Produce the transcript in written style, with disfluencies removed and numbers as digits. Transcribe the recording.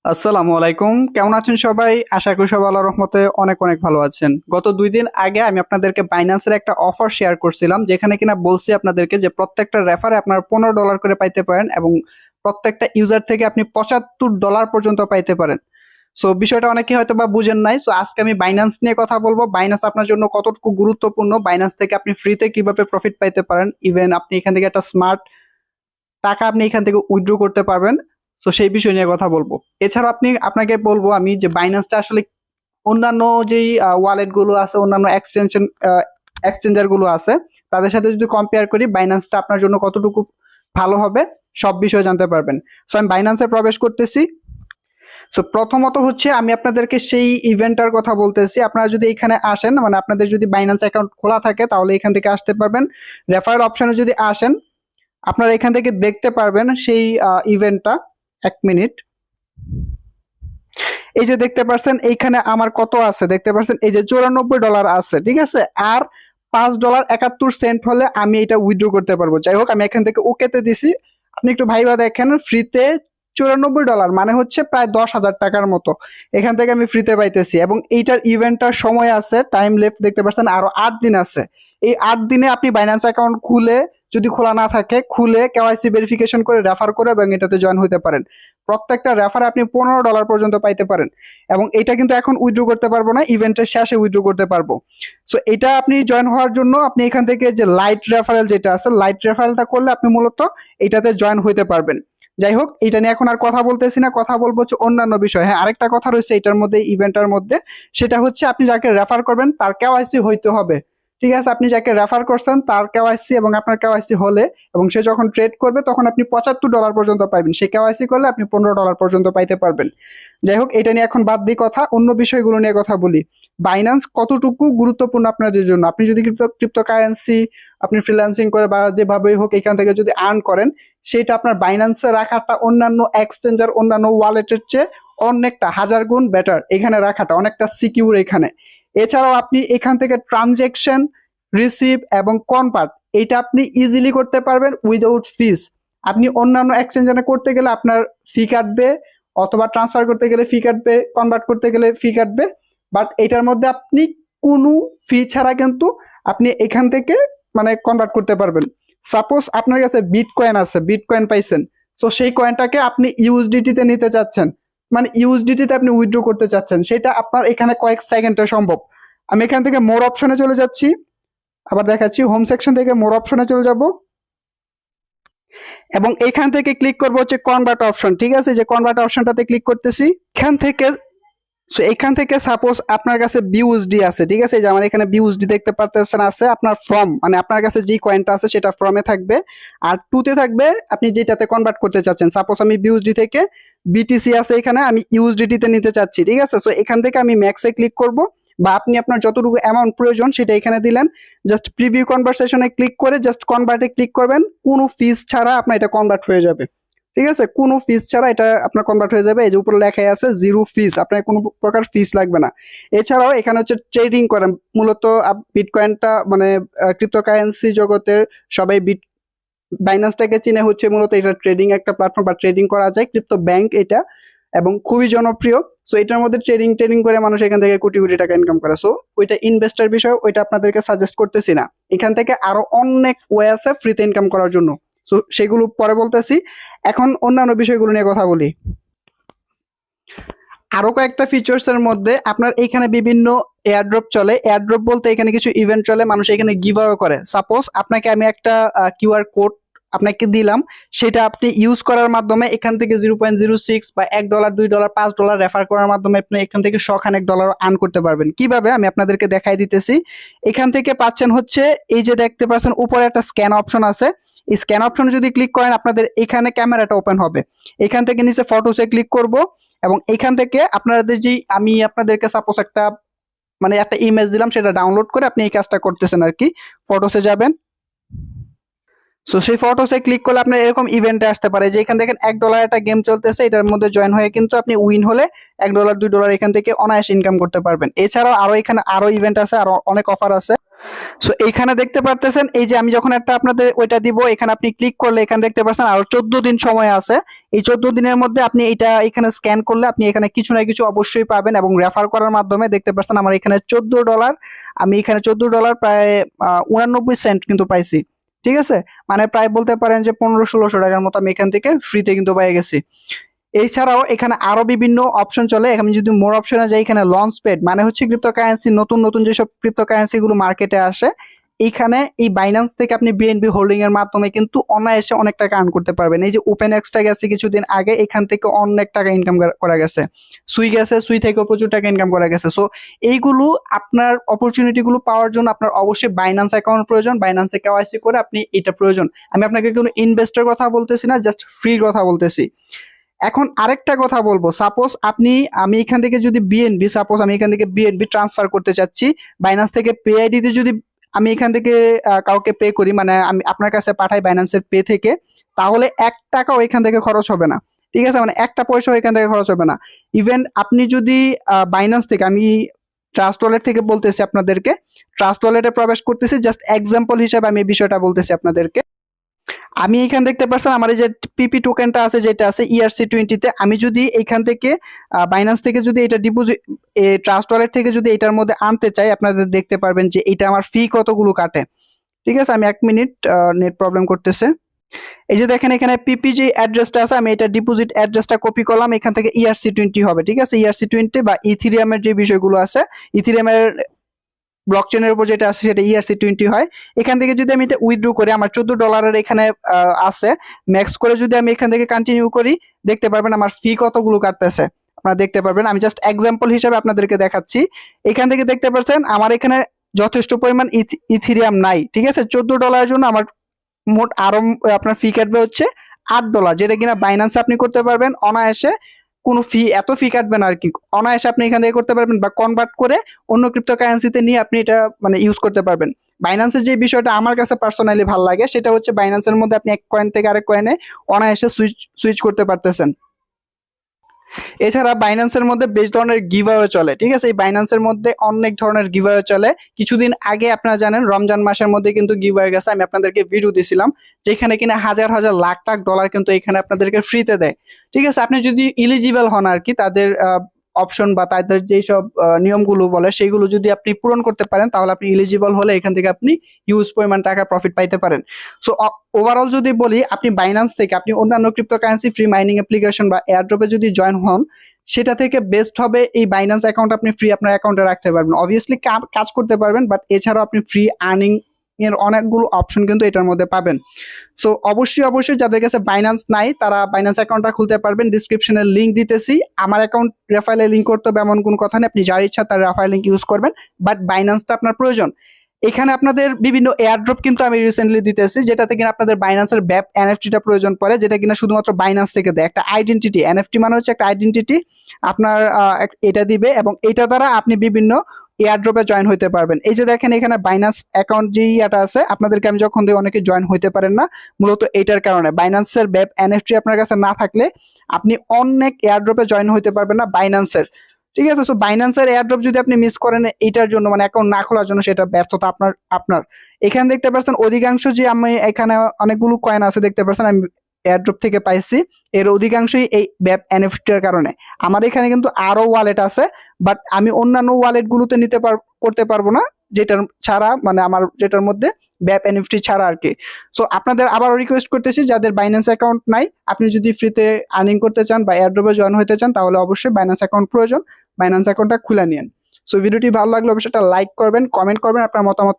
আসসালামু আলাইকুম, কেমন আছেন সবাই? আশা করি সবাই আল্লাহর রহমতে অনেক অনেক ভালো আছেন। গত 2 দিন আগে আমি আপনাদেরকে বাইন্যান্সের একটা অফার শেয়ার করছিলাম, যেখানে কিনা বলছি আপনাদেরকে যে প্রত্যেকটা রেফারে আপনার $15 করে পাইতে পারেন এবং প্রত্যেকটা ইউজার থেকে আপনি $75 পর্যন্ত পাইতে পারেন। সো বিষয়টা অনেকে হয়তো বা বুঝেন নাই। সো আজকে আমি বাইন্যান্স নিয়ে কথা বলবো। বাইন্যান্স আপনার জন্য কতটুকু গুরুত্বপূর্ণ, বাইন্যান্স থেকে আপনি ফ্রিতে কিভাবে প্রফিট পাইতে পারেন, ইভেন আপনি এখান থেকে একটা স্মার্ট টাকা আপনি এখান থেকে উইথড্র করতে পারবেন। সো সেই বিষয় নিয়ে কথা বলবো। এছাড়া আপনাকে বলবো আমি যে বাইন্যান্সটা আসলে অন্যান্য যেই ওয়ালেট গুলো আছে, অন্যান্য এক্সচেঞ্জার গুলো আছে, তাদের সাথে যদি কম্পেয়ার করি বাইন্যান্সটা আপনার জন্য কতটুকু ভালো হবে সব বিষয় জানতে পারবেন। সো আমি বাইন্যান্সে প্রবেশ করতেছি। সো প্রথমত হচ্ছে আমি আপনাদেরকে সেই ইভেন্টটার কথা বলতেছি। আপনারা যদি এখানে আসেন, মানে আপনাদের যদি বাইন্যান্স অ্যাকাউন্ট খোলা থাকে তাহলে এখান থেকে আসতে পারবেন। রেফারেল অপশনে যদি আসেন আপনারা এখান থেকে দেখতে পারবেন সেই ইভেন্টটা। 1 মিনিট। এই যে দেখতে পাচ্ছেন এইখানে আমার কত আছে দেখতে পাচ্ছেন, এই যে $94 আছে, ঠিক আছে। আর $5.71 হলে আমি এটা উইথড্র করতে পারবো। যাই হোক, আমি এখান থেকে ওকেতে দিছি। আপনি একটু ভাইবা দেখেন, ফ্রিতে $94 মানে হচ্ছে প্রায় 10,000 টাকার মতো এখান থেকে আমি ফ্রিতে পাইতেছি। এবং এইটার ইভেন্টটার সময় আছে, টাইম লেফট দেখতে পাচ্ছেন আরো 8 দিন আছে। এই 8 দিনে আপনি বাইন্যান্স অ্যাকাউন্ট খুলে, যদি খোলা না থাকে খুলে কেওয়াইসি ভেরিফিকেশন করে রেফার করে এবং এটাতে জয়েন হতে পারেন। প্রত্যেকটা রেফারে আপনি $15 পর্যন্ত পাইতে পারেন। এবং এটা কিন্তু এখন উইথড্র করতে পারবো না, ইভেন্টের শেষে উইথড্র করতে পারবো। সো এটা আপনি জয়েন হওয়ার জন্য আপনি এখান থেকে যে লাইট রেফারেল যেটা আছে, লাইট রেফারেলটা করলে আপনি মূলত এটাতে জয়েন হতে পারবেন। যাই হোক, এটা নিয়ে এখন আর কথা বলতেছি না, কথা বলবো হচ্ছে অন্যান্য বিষয়। হ্যাঁ, আরেকটা কথা রয়েছে এটার মধ্যে, ইভেন্টের মধ্যে, সেটা হচ্ছে আপনি যাকে রেফার করবেন তার কেওয়াইসি হইতে হবে। ঠিক আছে, আপনি যাকে রেফার করছেন তার কেওয়াইসি এবং আপনার কেওয়াইসি হলে এবং সে যখন ট্রেড করবে তখন আপনি $75 পর্যন্ত পাইবেন। সে কেওয়াইসি করলে আপনি $15 পর্যন্ত পাইতে পারবেন। যাই হোক, এটা নিয়ে এখন বাদ দিই কথা, অন্য বিষয়গুলো নিয়ে কথা বলি। বাইন্যান্স কতটুকু গুরুত্বপূর্ণ আপনাদের জন্য। আপনি যদি ক্রিপ্টোকারেন্সি আপনি ফ্রিল্যান্সিং করে বা যেভাবেই হোক এখান থেকে যদি আর্ন করেন, সেটা আপনার বাইন্যান্সে রাখাটা অন্যান্য এক্সচেঞ্জার, অন্যান্য ওয়ালেটের চেয়ে অনেকটা হাজার গুণ বেটার। এখানে রাখাটা অনেকটা সিকিউর এখানে। এছাড়াও আপনি এখান থেকে ট্রানজেকশন, রিসিভ এবং কনভার্ট এটা আপনি ইজিলি করতে পারবেন উইদাউট ফিস। আপনি অন্যান্য এক্সচেঞ্জারে করতে গেলে আপনার ফি কাটবে, অথবা ট্রান্সফার করতে গেলে ফি কাটবে, কনভার্ট করতে গেলে ফি কাটবে। বাট এটার মধ্যে আপনি কোনো ফি ছাড়া কিন্তু আপনি এখান থেকে মানে কনভার্ট করতে পারবেন। সাপোজ আপনার কাছে বিটকয়েন আছে, বিটকয়েন পাইছেন, সো সেই কয়েনটাকে আপনি ইউএসডিটি-তে নিতে চাচ্ছেন, মানে ইউএসডিটি-তে আপনি উইথড্র করতে চাচ্ছেন, সেটা আপনার এখানে কয়েক সেকেন্ডে সম্ভব। আমি এখান থেকে মোর অপশনে চলে যাচ্ছি, আবার দেখাচ্ছি, হোম সেকশন থেকে মোর অপশনে চলে যাব এবং এখান থেকে ক্লিক করবো হচ্ছে কনভার্ট অপশন। ঠিক আছে, যে কনভার্ট অপশনটাতে ক্লিক করতেছি। এখান থেকে সাপোজ আপনার কাছে বিউএসডি আছে, ঠিক আছে, যে আমার এখানে বিউএসডি দেখতে পাচ্ছেন আছে, আপনার ফর্ম মানে আপনার কাছে যে কয়েনটা আছে সেটা ফর্মে থাকবে, আর টুতে থাকবে আপনি যেটাতে কনভার্ট করতে চাচ্ছেন। সাপোজ আমি বিউএসডি থেকে বিটিসি আছে এখানে, আমি ইউএসডিটি-তে নিতে চাচ্ছি, ঠিক আছে। সো এখান থেকে আমি ম্যাক্সে ক্লিক করব, বা আপনি আপনার যতটুকু অ্যামাউন্ট প্রয়োজন সেটা এখানে দিলেন। জাস্ট প্রিভিউ কনভারসেশনে ক্লিক করে জাস্ট কনভার্টে ক্লিক করবেন, কোনো ফিস ছাড়া আপনার এটা কনভার্ট হয়ে যাবে। ঠিক আছে, কোনো ফিস ছাড়া এটা আপনার কনভার্ট হয়ে যাবে। এই যে উপরে লেখাই আছে জিরো ফিস, আপনার কোনো প্রকার ফিস লাগবে না। এছাড়াও এখানে হচ্ছে ট্রেডিং করেন, মূলত বিটকয়েনটা মানে ক্রিপ্টোকারেন্সি জগতের সবাই বাইন্যান্সটাকে চিনে হচ্ছে মূলত এটা ট্রেডিং একটা প্ল্যাটফর্ম, বা ট্রেডিং করা যায়, ক্রিপ্টো ব্যাংক এটা, এবং খুবই জনপ্রিয়। সো এটার মধ্যে ট্রেডিং করে মানুষ এখান থেকে কোটি কোটি টাকা ইনকাম করে। সো ওইটা ইনভেস্টার বিষয়, ওইটা আপনাদেরকে সাজেস্ট করতেছি না। এখান থেকে আরো অনেক ওয়ে আছে ফ্রিতে ইনকাম করার জন্য, সো সেগুলো পরে বলতেছি। এখন অন্যান্য বিষয়গুলো নিয়ে কথা বলি। আরো কয়েকটা ফিচার্স এর মধ্যে আপনার এখানে বিভিন্ন এয়ারড্রপ চলে। এয়ারড্রপ বলতে এখানে কিছু ইভেন্ট চলে, মানুষ এখানে গিভ অ্যাওয়ে করে। সাপোজ আপনাকে আমি একটা কিউআর কোড আপনাকে দিলাম, সেটা আপনি ইউজ করার মাধ্যমে এখান থেকে 0.06 বা $1, $2, $5 রেফার করার মাধ্যমে আপনি এখান থেকে শখানেক ডলার আর্ন করতে পারবেন। কিভাবে আমি আপনাদেরকে দেখাই দিতেছি। এখান থেকে পাচ্ছেন হচ্ছে, এই যে দেখতে পাচ্ছেন উপরে একটা স্ক্যান অপশন আছে, এই স্ক্যান অপশনে যদি ক্লিক করেন আপনাদের এখানে ক্যামেরাটা ওপেন হবে। এখান থেকে নিচে ফটোসে ক্লিক করব এবং এখান থেকে আপনাদের যে আমি আপনাদেরকে সাপোজ একটা মানে একটা ইমেজ দিলাম, সেটা ডাউনলোড করে আপনি এই কাজটা করতেছেন আর কি। ফটোসে যাবেন, সো সেই ফটোসে ক্লিক করলে আপনার এরকম ইভেন্টে আসতে পারে যে এখান দেখেন $1 একটা গেম চলতেছে, এটার মধ্যে জয়েন হয়ে কিন্তু আপনি উইন হলে $1, $2 এখান থেকে অনায়াসে ইনকাম করতে পারবেন। এছাড়াও আরো এখানে আরো ইভেন্ট আছে, আরো অনেক অফার আছে। সো এইখানে দেখতে পারতেছেন, এই যে আমি যখন একটা আপনাদের ওইটা দিব, এখানে আপনি ক্লিক করলে এখানে দেখতে পাচ্ছেন আরো 14 দিন সময় আছে। এই 14 দিনের মধ্যে আপনি এটা এখানে স্ক্যান করলে আপনি এখানে কিছু না কিছু অবশ্যই পাবেন, এবং রেফার করার মাধ্যমে দেখতে পাচ্ছেন আমার এখানে $14, আমি এখানে $14 প্রায় 89 সেন্ট কিন্তু পাইছি। ঠিক আছে, মানে প্রায় বলতে পারেন যে 1500-1600 টাকার মতো আমি এখান থেকে ফ্রিতে কিন্তু পেয়ে গেছি। এছাড়াও এখানে আরো বিভিন্ন অপশন চলে, আমি যদি মোর অপশনে যাই, এখানে লঞ্চ প্যাড মানে হচ্ছে ক্রিপ্টোকারেন্সি, নতুন নতুন যেসব ক্রিপ্টোকারেন্সি গুলো মার্কেটে আসে, এইখানে এই বাইন্যান্স থেকে আপনি বিএনবি হোল্ডিং এর মাধ্যমে কিন্তু অনায়াসে অনেক টাকা আর্ন করতে পারবেন। এই যে ওপেন এক্সটা গেছে কিছুদিন আগে, এখান থেকে অনেক টাকা ইনকাম করা গেছে। সুই গেছে, সুই থেকেও প্রচুর টাকা ইনকাম করা গেছে। সো এইগুলো আপনার অপরচুনিটি গুলো পাওয়ার জন্য আপনার অবশ্যই বাইন্যান্স অ্যাকাউন্ট প্রয়োজন, বাইন্যান্সে কেওয়াইসি করে আপনি এটা প্রয়োজন। আমি আপনাকে কোনো ইনভেস্টর কথা বলতেছি না, জাস্ট ফ্রি কথা বলতেছি। এখন আরেকটা কথা বলবো, সাপোজ আমি এখান থেকে যদি সাপোজ আমি এখান থেকে বিএনবি ট্রান্সফার করতে চাচ্ছি, বাইন্যান্স থেকে পে আইডিতে যদি আমি এখান থেকে কাউকে পে করি, মানে আমি আপনার কাছে পাঠাই বাইন্যান্সের পে থেকে, তাহলে 1 টাকাও এখান থেকে খরচ হবে না। ঠিক আছে, মানে একটা পয়সাও এখান থেকে খরচ হবে না। ইভেন আপনি যদি বাইন্যান্স থেকে, আমি ট্রাস্ট ওয়ালেট থেকে বলতেছি আপনাদেরকে, ট্রাস্ট ওয়ালেটে প্রবেশ করতেছি, জাস্ট এক্সাম্পল হিসেবে আমি এই বিষয়টা বলতেছি আপনাদেরকে। আমি এখানে দেখতে পাচ্ছেন আমার এই যে পিপি টোকেনটা আছে, যেটা আছে ERC20 তে, আমি যদি এখান থেকে বাইন্যান্স থেকে যদি এটা ডিপোজিট ট্রাস্ট ওয়ালেট থেকে যদি এটার মধ্যে আনতে চাই, আপনাদের দেখতে পারবেন যে এটা আমার ফি কতগুলো কাটে। ঠিক আছে, আমি 1 মিনিট, নেট প্রবলেম করতেছে। এই যে দেখেন এখানে পিপি যে অ্যাড্রেসটা আছে, আমি এটা ডিপোজিট অ্যাড্রেসটা কপি করলাম, এখান থেকে ERC20 হবে। ঠিক আছে, ERC20 বা ইথিরিয়ামের যে বিষয়গুলো আছে, ইথিরিয়ামের ব্লকচেনের উপর যেটা আছে সেটা ERC20 হয়। এখান থেকে যদি আমি এটা উইথড্র করি, আমার $14 এখানে আছে, ম্যাক্স করে যদি আমি এখান থেকে কন্টিনিউ করি, দেখতে পারবেন আমার ফি কতগুলো কাটতেছে, আপনারা দেখতে পারবেন। আমি জাস্ট এক্সাম্পল হিসেবে আপনাদেরকে দেখাচ্ছি। এখান থেকে দেখতে পাচ্ছেন আমার এখানে যথেষ্ট পরিমাণ ইথিরিয়াম নাই। ঠিক আছে, $14 জন্য আমার মোট আরো আপনার ফি কাটবে হচ্ছে $8, যেটা কিনা বাইন্যান্সে আপনি করতে পারবেন অনায়াসে, কোনো ফি, এত ফি কাটবেন আর কি, অনায়াসে আপনি এখান থেকে করতে পারবেন, বা কনভার্ট করে অন্য ক্রিপ্টোকারেন্সিতে নিয়ে আপনি এটা মানে ইউজ করতে পারবেন। বাইন্যান্সের যে বিষয়টা আমার কাছে পার্সোনালি ভালো লাগে, সেটা হচ্ছে বাইন্যান্সের মধ্যে আপনি এক কয়েন থেকে আরেক কয়েনে অনায়াসে সুইচ করতে পারতেছেন। এছাড়া বাইন্যান্সের মধ্যে বেশ ধরনের গিভঅ্যাওয়ে চলে। ঠিক আছে, এই বাইন্যান্সের মধ্যে অনেক ধরনের গিভঅ্যাওয়ে চলে। কিছুদিন আগে আপনারা জানেন রমজান মাসের মধ্যে কিন্তু গিভঅ্যাওয়ে গেছে, আমি আপনাদেরকে ভিডিও দিয়েছিলাম, যেখানে কিনা হাজার হাজার লাখ লাখ ডলার কিন্তু এখানে আপনাদেরকে ফ্রিতে দেয়। ঠিক আছে, আপনি যদি ইলিজিবল হন আর কি, তাদের অপশন বা তাদের যেই সব নিয়মগুলো বলে সেইগুলো যদি আপনি পূরণ করতে পারেন, তাহলে আপনি ইলিজিবল হলে এখান থেকে আপনি হিউজ পরিমাণ টাকা প্রফিট পাইতে পারেন। সো ওভারঅল যদি বলি, আপনি বাইন্যান্স থেকে আপনি অন্যান্য ক্রিপ্টোকারেন্সি ফ্রি মাইনিং অ্যাপ্লিকেশন বা এয়ারড্রপে যদি জয়েন হন, সেটা থেকে বেস্ট হবে এই বাইন্যান্স অ্যাকাউন্ট আপনি ফ্রি আপনার অ্যাকাউন্টে রাখতে পারবেন। অবভিয়াসলি কাজ করতে পারবেন, বাট এছাড়াও আপনি ফ্রি আর্নিং এর অনেকগুলো অপশন কিন্তু এটার মধ্যে পাবেন। সো অবশ্যই যাদের কাছে বাইন্যান্স নাই, তারা বাইন্যান্স অ্যাকাউন্টটা খুলতে পারবেন। ডিসক্রিপশনে লিঙ্ক দিতেছি, আমার অ্যাকাউন্ট রেফারেলে লিঙ্ক করতে হবে এমন কোনো কথা নেই, আপনি যার ইচ্ছা তার রেফারেল লিঙ্ক ইউজ করবেন, বাট বাইন্যান্সটা আপনার প্রয়োজন। এখানে আপনাদের বিভিন্ন এয়ারড্রপ কিন্তু আমি রিসেন্টলি দিতেছি, যেটাতে কিনা আপনাদের বাইন্যান্সের ব্যাপ এনএফটিটা প্রয়োজন পড়ে, যেটা কিনা শুধুমাত্র বাইন্যান্স থেকে দেয়, একটা আইডেন্টিটি। এনএফটি মানে হচ্ছে একটা আইডেন্টিটি, আপনার এটা দিবে, এবং এটা দ্বারা আপনি বিভিন্ন এয়ারড্রপে জয়েন হইতে পারবেন। এই যে দেখেন এখানে বাইন্যান্স অ্যাকাউন্ট যে ইয়াটা আছে, আপনাদেরকে আমি যখন দিই অনেকে জয়েন হইতে পারেন না, মূলত এইটার কারণে। বাইন্যান্সের ব্যাপ এনএফটি আপনার কাছে না থাকলে আপনি অনেক এয়ারড্রপে জয়েন হইতে পারবেন না বাইন্যান্সের। ঠিক আছে, সো বাইন্যান্সের এয়ারড্রপ যদি আপনি মিস করেন এইটার জন্য, মানে অ্যাকাউন্ট না খোলার জন্য, সেটা ব্যর্থতা আপনার। এখানে দেখতে পাচ্ছেন অধিকাংশ যে আমি এখানে অনেকগুলো কয়েন আছে দেখতে পাচ্ছেন আমি এয়ারড্রপ থেকে পাইছি, এর অধিকাংশই এই ব্যাপ এনএফটির কারণে। আমার এখানে কিন্তু আরো ওয়ালেট আছে, বাট আমি অন্যান্য ওয়ালেট গুলোতে করতে পারবো না, যেটার ছাড়া, মানে আমার যেটার মধ্যে ব্যাপ এনএফটি ছাড়া আর কি। সো আপনাদের আবার রিকোয়েস্ট করতেছি, যাদের বাইন্যান্স অ্যাকাউন্ট নাই, আপনি যদি ফ্রিতে আর্নিং করতে চান বা এয়ারড্রপে জয়েন হতে চান, তাহলে অবশ্যই বাইন্যান্স অ্যাকাউন্ট প্রয়োজন, বাইন্যান্স অ্যাকাউন্টটা খুলে নিন। সো ভিডিওটি ভালো লাগলে অবশ্যই একটা লাইক করবেন, কমেন্ট করবেন আপনার মতামত।